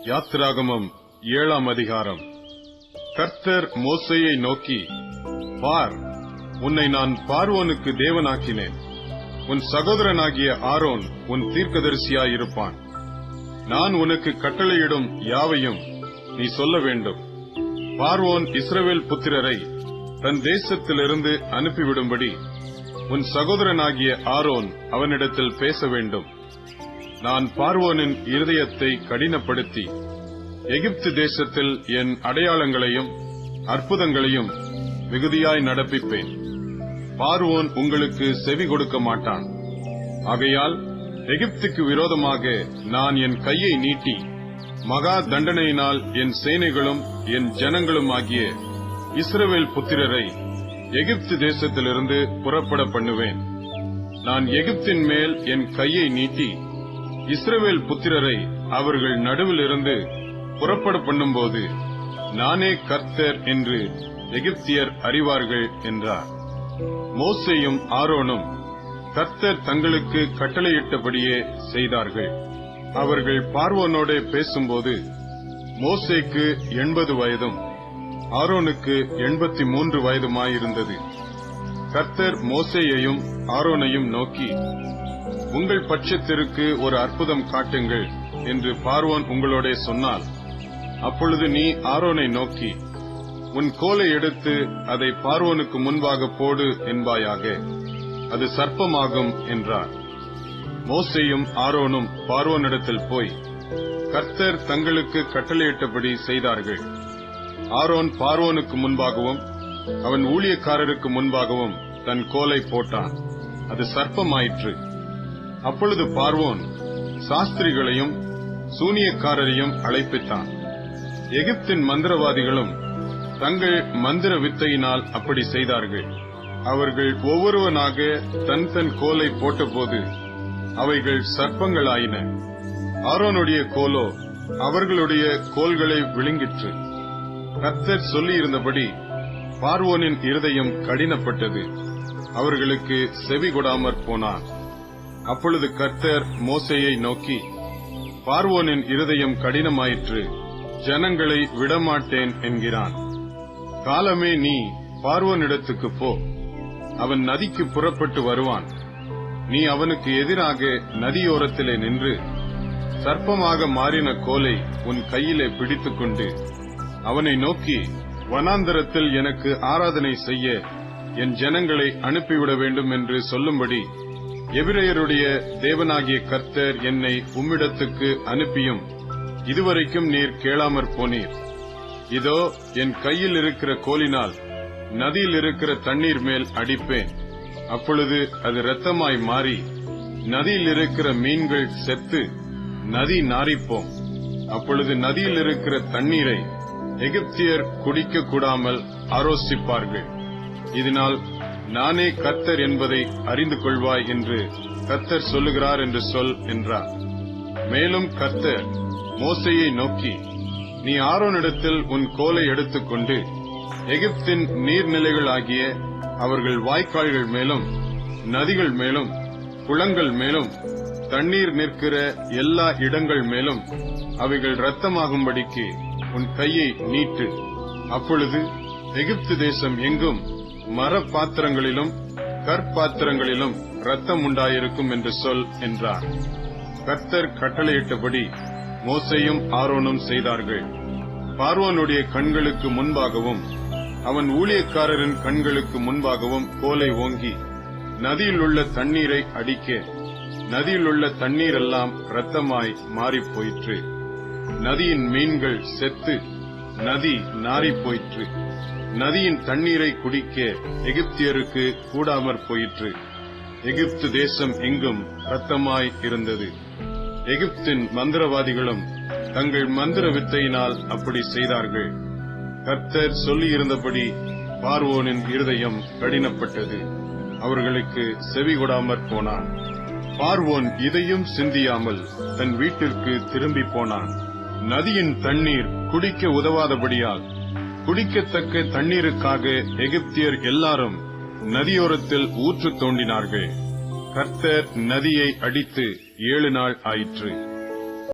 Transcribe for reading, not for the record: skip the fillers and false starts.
யாத்திராகமம் 7ஆம் அதிகாரம். கர்த்தர் மோசேயை நோக்கி, பார், உன்னை நான் பார்வோனுக்கு தேவனாக்கினேன். உன் சகோதரனாகிய ஆரோன் உன் தீர்க்கதரிசியாயிருப்பான். நான் உனக்கு கட்டளையிடும் யாவையும் நீ சொல்ல வேண்டும். பார்வோன் இஸ்ரவேல் புத்திரரை தன் தேசத்திலிருந்து அனுப்பிவிடும்படி உன் சகோதரனாகிய ஆரோன் அவனிடத்தில் பேச வேண்டும். நான் பார்வோனின் இருதயத்தை கடினப்படுத்தி எகிப்து தேசத்தில் என் அடையாளங்களையும் அற்புதங்களையும் மிகுதியாய் நடப்பிப்பேன். பார்வோன் உங்களுக்கு செவி கொடுக்க மாட்டான். ஆகையால் எகிப்துக்கு விரோதமாக நான் என் கையை நீட்டி மகா தண்டனையினால் என் சேனைகளும் என் ஜனங்களும் ஆகிய இஸ்ரவேல் புத்திரரை எகிப்து தேசத்திலிருந்து புறப்பட பண்ணுவேன். நான் எகிப்தின் மேல் என் கையை நீட்டி இஸ்ரவேல் புத்திரரை அவர்கள் நடுவிலிருந்து புறப்பட பண்ணும்போது நானே கர்த்தர் என்று எகிப்தியர் அறிவார்கள் என்றார். மோசேயும் ஆரோனும் கர்த்தர் தங்களுக்கு கட்டளையிட்டபடியே செய்தார்கள். அவர்கள் பார்வோனோட பேசும்போது மோசேக்கு 80 வயதும் ஆரோனுக்கு 83 வயதுமாயிருந்தது. கர்த்தர் மோசேயையும் ஆரோனையும் நோக்கி, உங்கள் பட்சத்திற்கு ஒரு அற்புதம் காட்டுங்கள் என்று பார்வோன் உங்களோட சொன்னால், அப்பொழுது நீ ஆரோனை நோக்கி, உன் கோலை எடுத்து அதை பார்வோனுக்கு முன்பாக போடு என்பாயாக, அது சர்ப்பமாகும் என்றார். மோசேயும் ஆரோனும் பார்வோனிடத்தில் போய் கர்த்தர் தங்களுக்கு கட்டளையிட்டபடி செய்தார்கள். ஆரோன் பார்வோனுக்கு முன்பாகவும் அவன் ஊழியக்காரருக்கு முன்பாகவும் தன் கோலை போட்டான். அது சர்ப்பமாயிற்று. அப்பொழுது பார்வோன் சாஸ்திரிகளையும் சூனியக்காரரையும் அழைப்பித்தான். எகிப்தின் மந்திரவாதிகளும் தங்கள் மந்திர வித்தையினால் அப்படி செய்தார்கள். அவர்கள் ஒவ்வொருவனாக தன் தன் கோலை போட்டபோது அவைகள் சர்ப்பங்களாயின. ஆரோனுடைய கோலோ அவர்களுடைய கோல்களை விழுங்கிற்று. கர்த்தர் சொல்லியிருந்தபடி பார்வோனின் இருதயம் கடினப்பட்டது. அவர்களுக்கு செவி கொடாமற் போனார். அப்பொழுது கர்த்தர் மோசேயை நோக்கி, பார்வோனின் இருதயம் கடினமாயிற்று, ஜனங்களை விடமாட்டேன் என்கிறான். காலமே நீ பார்வோனிடத்துக்கு போ. அவன் நதிக்கு புறப்பட்டு வருவான். நீ அவனுக்கு எதிராக நதியோரத்திலே நின்று சர்ப்பமாக மாறின கோலை உன் கையிலே பிடித்துக்கொண்டு அவனை நோக்கி, வனாந்தரத்தில் எனக்கு ஆராதனை செய்ய என் ஜனங்களை அனுப்பிவிட வேண்டும் என்று சொல்லும்படி எபிரெயருடைய தேவனாகிய கர்த்தர் என்னை உம்மிடத்துக்கு அனுப்பியும் இதுவரைக்கும் நீர் கேளாமற் போனீர். இதோ என் கையில் இருக்கிற கோலினால் நதியில் இருக்கிற தண்ணீர் மேல் அடிப்பேன். அப்பொழுது அது இரத்தமாய் மாறி நதியில் இருக்கிற மீன்கள் செத்து நதி நாறிப்போம். அப்பொழுது நதியில் இருக்கிற தண்ணீரை எகிப்தியர் குடிக்க கூடாமல் ஆரோசிப்பார்கள். இதனால் நானே கர்த்தர் என்பதை அறிந்து கொள்வாய் என்று கர்த்தர் சொல்லுகிறார் என்று சொல் என்றார். மேலும் கர்த்தர் மோசேயை நோக்கி, நீ ஆரோனிடத்தில் உன் கோலை எடுத்துக்கொண்டு எகிப்தின் நீர்நிலைகள் ஆகிய அவர்கள் வாய்க்கால்கள் மேலும் நதிகள் மேலும் குளங்கள் மேலும் தண்ணீர் நிற்கிற எல்லா இடங்கள் மேலும் அவைகள் இரத்தமாகும்படிக்கு உன் கையை நீட்டு. அப்பொழுது எகிப்து தேசம் எங்கும் மரப்பாத்திரங்களிலும் கற்பாத்திரங்களிலும் இரத்தம் உண்டாயிருக்கும் என்று சொல் என்றார். கர்த்தர் கட்டளையிட்டபடி மோசேயும் ஆரோனும் செய்தார்கள். பார்வோனுடைய கண்களுக்கு முன்பாகவும் அவன் ஊழியக்காரரின் கண்களுக்கு முன்பாகவும் கோலை ஓங்கி நதியில் உள்ள தண்ணீரை அடிக்க நதியில் உள்ள தண்ணீரெல்லாம் இரத்தமாய் மாறிப் போயிற்று. நதியின் மீன்கள் செத்து நதி நாறிப் போயிற்று. நதியின் தண்ணீரை குடிக்க எகிப்தியருக்கு கூடாமற் போயிற்று. எகிப்து தேசம் எங்கும் இரத்தமாய் இருந்தது. எகிப்தின் மந்திரவாதிகளும் தங்கள் மந்திர வித்தையினால் அப்படி செய்தார்கள். கர்த்தர் சொல்லியிருந்தபடி பார்வோனின் இருதயம் கடினப்பட்டது. அவர்களுக்கு செவி கொடாமற் போனான். பார்வோன் இதையும் சிந்தியாமல் தன் வீட்டிற்கு திரும்பி போனான். நதியின் தண்ணீர் குடிக்க உதவாதபடியால் குடிக்கத்தக்க தண்ணீருக்காக எகிப்தியர் எல்லாரும் நதியோரத்தில் ஊற்று தோண்டினார்கள். கர்த்தர் நதியை அடித்து 7 நாள் ஆயிற்று.